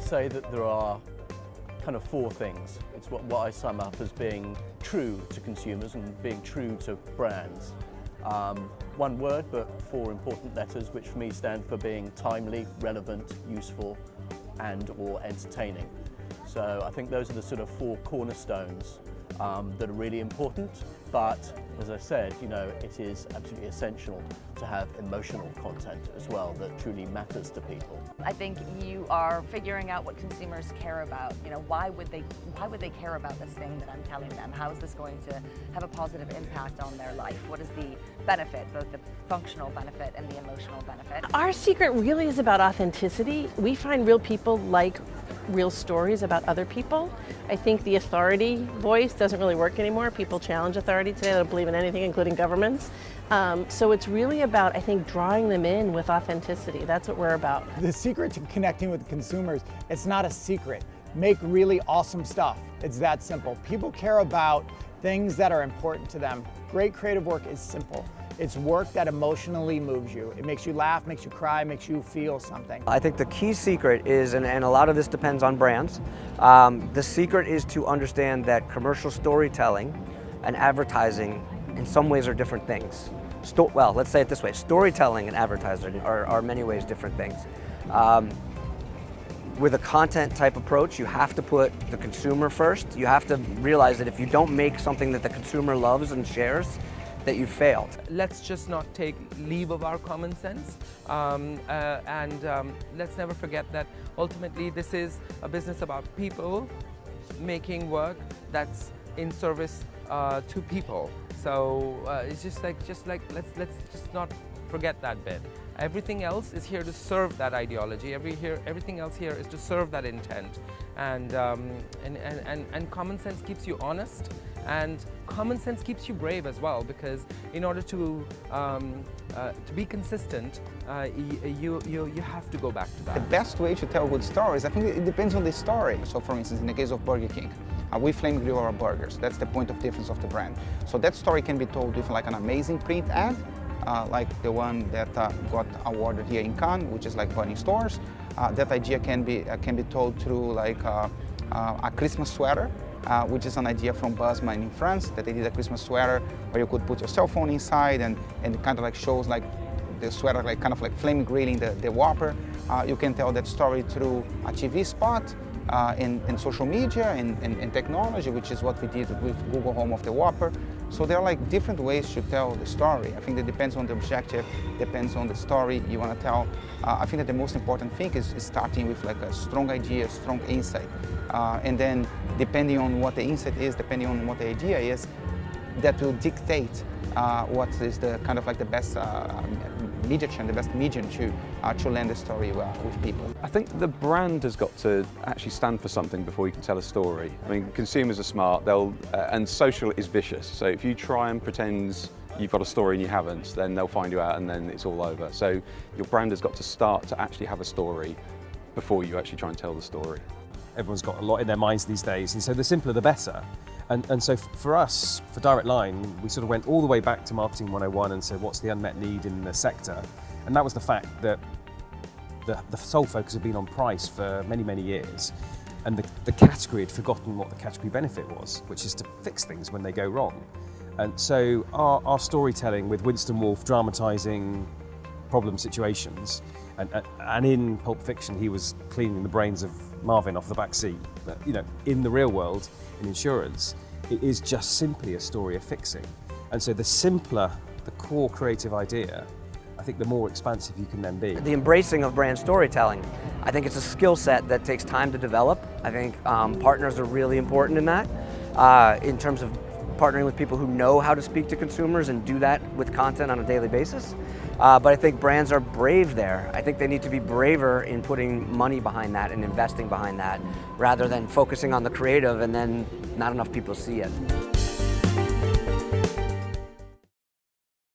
say that there are kind of four things. It's what I sum up as being true to consumers and being true to brands. One word, but four important letters, which for me stand for being timely, relevant, useful, and or entertaining. So I think those are the sort of four cornerstones that are really important. But as I said, you know, it is absolutely essential to have emotional content as well that truly matters to people. I think you are figuring out what consumers care about. You know, why would they care about this thing that I'm telling them? How is this going to have a positive impact on their life? What is the benefit, both the functional benefit and the emotional benefit? Our secret really is about authenticity. We find real people like real stories about other people. I think the authority voice doesn't really work anymore. People challenge authority today. They don't believe in anything, including governments. So it's really about, I think, drawing them in with authenticity. That's what we're about. The secret to connecting with consumers, it's not a secret. Make really awesome stuff. It's that simple. People care about things that are important to them. Great creative work is simple. It's work that emotionally moves you. It makes you laugh, makes you cry, makes you feel something. I think the key secret is, and a lot of this depends on brands, the secret is to understand that commercial storytelling and advertising in some ways are different things. Well, let's say it this way, storytelling and advertising are many ways different things. With a content type approach, you have to put the consumer first. You have to realize that if you don't make something that the consumer loves and shares, that you failed. Let's just not take leave of our common sense, and let's never forget that ultimately this is a business about people making work that's in service to people. So it's just like let's just not forget that bit. Everything else is here to serve that ideology. Everything else here is to serve that intent, and common sense keeps you honest, and common sense keeps you brave as well. Because in order to be consistent, you have to go back to that. The best way to tell good stories, I think it depends on the story. So, for instance, in the case of Burger King, we flame grill our burgers. That's the point of difference of the brand. So that story can be told with like an amazing print ad. Like the one that got awarded here in Cannes, which is like burning stores. That idea can be told through like a Christmas sweater, which is an idea from Buzzman in France, that they did a Christmas sweater where you could put your cell phone inside and it kind of like shows like the sweater like kind of like flame grilling the Whopper. You can tell that story through a TV spot, in social media and technology, which is what we did with Google Home of the Whopper. So there are like different ways to tell the story. I think that depends on the objective, depends on the story you want to tell. I think that the most important thing is starting with like a strong idea, strong insight. And then depending on what the insight is, depending on what the idea is, that will dictate what is the kind of like the best medium, the best medium to land the story with people. I think the brand has got to actually stand for something before you can tell a story. I mean, consumers are smart, and social is vicious. So if you try and pretend you've got a story and you haven't, then they'll find you out and then it's all over. So your brand has got to start to actually have a story before you actually try and tell the story. Everyone's got a lot in their minds these days, and so the simpler the better. And so for us, for Direct Line, we sort of went all the way back to Marketing 101 and said, what's the unmet need in the sector? And that was the fact that the sole focus had been on price for many, many years. And the category had forgotten what the category benefit was, which is to fix things when they go wrong. And so our storytelling with Winston Wolfe dramatising problem situations, and in Pulp Fiction he was cleaning the brains of Marvin off the back seat. But, you know, in the real world, in insurance, it is just simply a story of fixing. And so the simpler the core creative idea, I think the more expansive you can then be. The embracing of brand storytelling, I think it's a skill set that takes time to develop. I think partners are really important in that, in terms of partnering with people who know how to speak to consumers and do that with content on a daily basis. But I think brands are brave there. I think they need to be braver in putting money behind that and investing behind that, rather than focusing on the creative and then not enough people see it.